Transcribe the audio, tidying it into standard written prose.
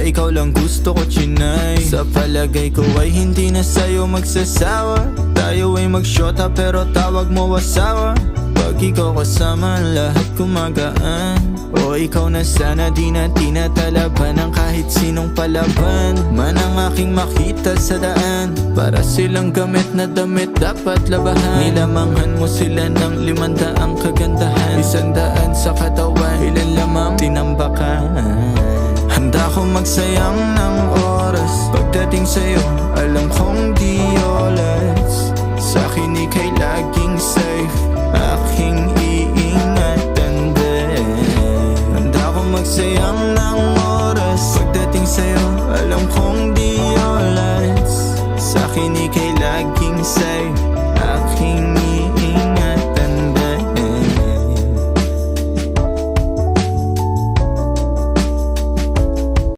ikaw lang gusto ko chinay. Sa palagay ko ay hindi na sa'yo magsasawa. Tayo ay magsyota pero tawag mo asawa. Pag ikaw kasama lahat kumagaan. O ikaw na sana di na tinatalaban ng kahit sinong palaban man ang aking makita sa daan. Para silang gamit na damit dapat labahan. Nilamanghan mo sila ng 500 kagandahan. 100 sa katawan, ilan lamang tinambakan. Handa ko magsayang ng oras pagdating sa'yo, alam kong di oras. Sa'kin ika'y laging safe, aking iingatan din. Handa ko magsayang ng oras